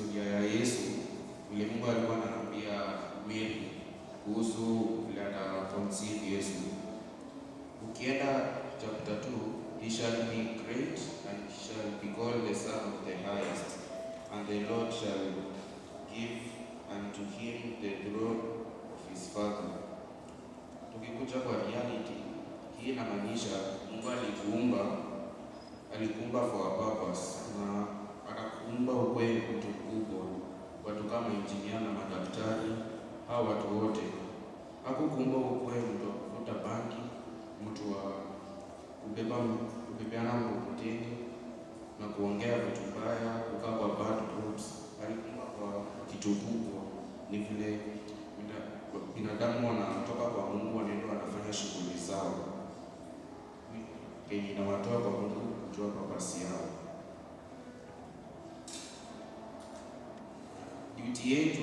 historia ya Yesu, vile Mungu alikuwa anamwambia Mary kuhusu vile ataconceive Yesu. Ukienda chapter 2, he shall be great and shall be called the Son of the Highest, and the Lord shall give unto him the throne of his father. Tukikuja kwa reality, hii inamaanisha Mungu alikuumba for a purpose, na akakuumba uwe mtu mkubwa, watu kama engineer na madaktari, hao watu wote. Hakukuumba uwe mtu wa kuvuta bangi, mtu wa kubebeana mkokoteni na kuongea vitu mbaya, kukaa kwa bad groups. Alikuumba kwa kitu kubwa. Ni vile binadamu wanatoka kwa Mungu, wanaenda wanafanya shughuli zao kenye inawatoa kwa Mungu kujua purpose yao. Duty yetu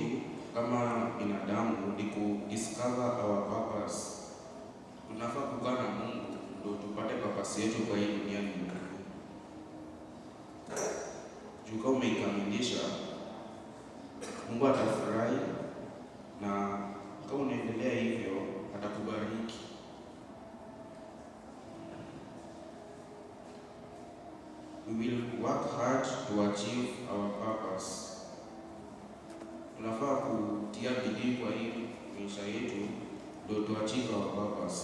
kama binadamu ni kudiscover our purpose. Tunafaa kukaa na Mungu ndio tupate purpose yetu kwa hii dunia. Ni Mungu. Juu kama umeikamilisha, Mungu atafurahi, na kama unaendelea hivyo atakubariki. We will work hard to achieve our purpose. Tunafaa kutia bidii kwa hii maisha yetu ndio tu achieve our purpose.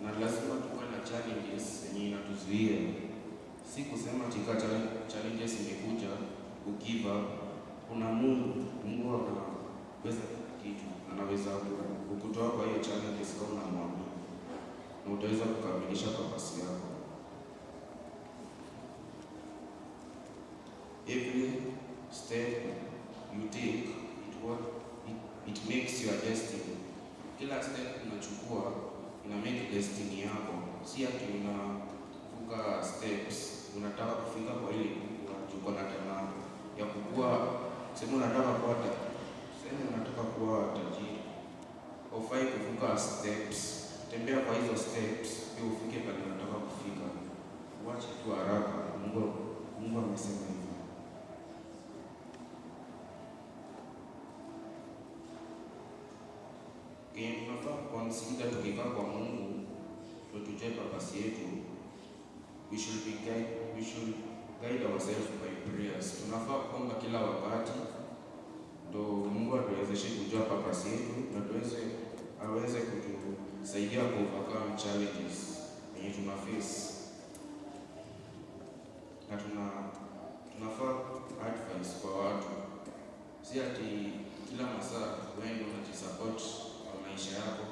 Na lazima tuwe na challenges zenye inatuzuia. Si kusema tika challenges imekuja ugive up. Kuna Mungu anaweza kitu, anaweza kukutoa kwa hiyo challenges kama unamwamini, na utaweza kukamilisha purpose yako. Every step you take, it makes your destiny. Kila step unachukua ina make destiny yako. Si ati unavuka steps unataka kufika kwa ile uko na tamaa ya kukua. Sema unataka kuwa tajiri, ufai kuvuka steps. Tembea kwa hizo steps ili ufike pale unataka kufika. Uache tu haraka. Mungu amesema hivyo. Tunafaa consider tukikaa kwa Mungu ndio tujue purpose yetu. We should guide ourselves by prayers. Tunafaa kuomba kila wakati ndio Mungu atuwezeshe kujua purpose yetu, na aweze kutusaidia overcome challenges yenye tuna face. Na tunafaa advice kwa watu. Si ati kila masaa wewe unajisupport kwa maisha yako.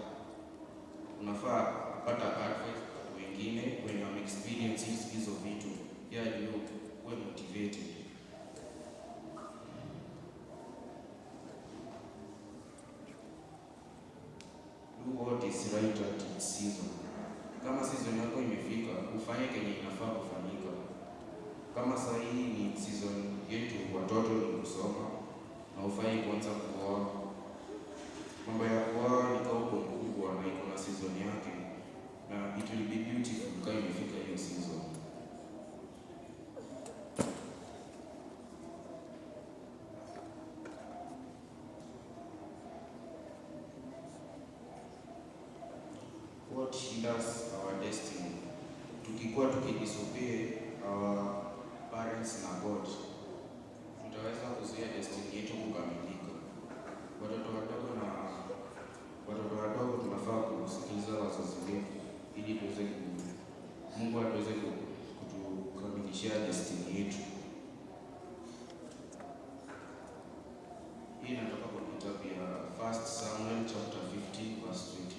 Unafaa kupata advice kwa wengine wenye wame experience hizo vitu, pia ndio uwe motivated. Do what is right at its season. Kama season yako imefika, ufanye kenye inafaa kufanyika. Kama sasa hii ni season yetu watoto ni kusoma, na ufai kuanza kuoa. Mambo ya kuoa ni kauko mkubwa na iko na season yake, na it will be beautiful kama imefika hiyo season. What hinders our destiny? Tukikuwa tukidisobey our parents na God, tutaweza kuzuia destiny yetu kukamilika. Watoto wadogo tunafaa kusikiliza wazazi wetu ili Mungu atuweze kutukamilishia destiny yetu. Hii inatoka kwa kitabu ya 1 Samuel chapter 15 verse 22.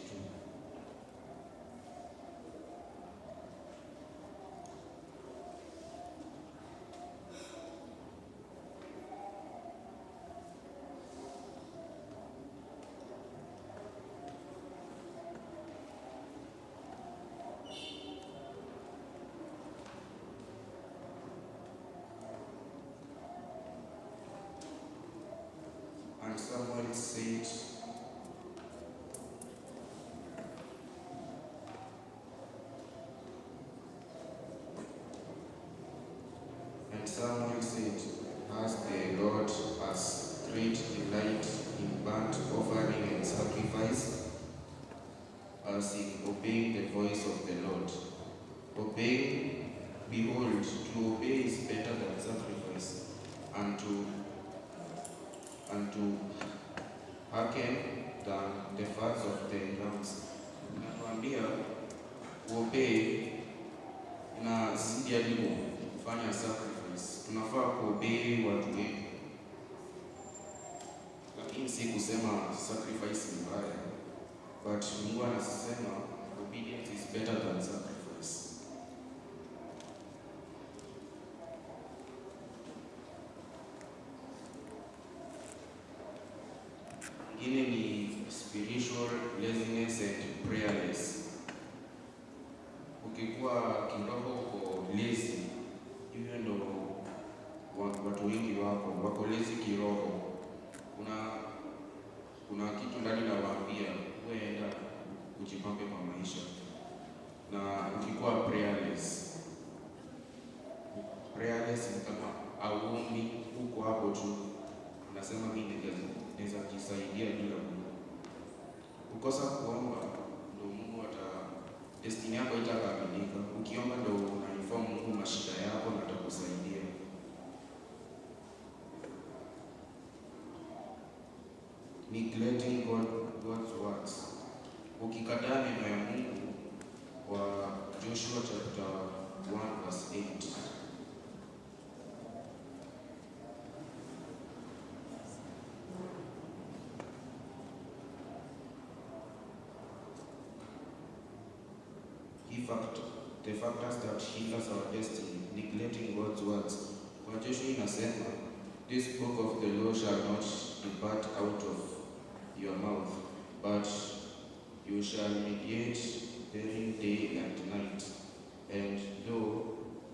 as in obeying the voice of the Lord. Obeying, behold, to obey is better than sacrifice, and to hearken than the fats of the rams. Natuambia kuobey na zidi hadi kufanya sacrifice. Tunafaa kuobey watu wetu, lakini si kusema sacrifice ni mbaya, but Mungu anasema obedience is better than sacrifice. Ingine ni spiritual laziness and prayerless. Ukikuwa kiroho uko lazy, hivyo ndo watu wengi wako lazy kiroho. Kuna kitu ndani nawaambia, wewe enda ujipambe kwa maisha. Na ukikuwa prayerless ni kama auombi, uko hapo tu unasema mimi naweza kujisaidia bila Mungu. Kukosa kuomba ndo Mungu destiny yako itakamilika. Ukiomba ndo unainform Mungu mashida yako na atakusaidia. Neglecting God's words. Ukikataa neno ya Mungu kwa Joshua chapter 1 verse 8. The factors that hinders our destiny, neglecting God's words. Kwa Joshua inasema, this book of the law shall not depart out of your mouth, but you shall meditate therein day and night, and thou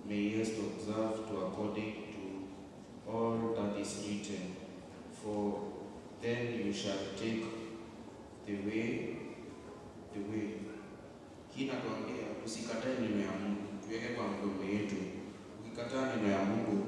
mayest observe to according to all that is written, for then you shall take the way. Hii natuambia usikatae neno ya Mungu, tuweke kwa mdomo yetu. Ukikataa neno ya Mungu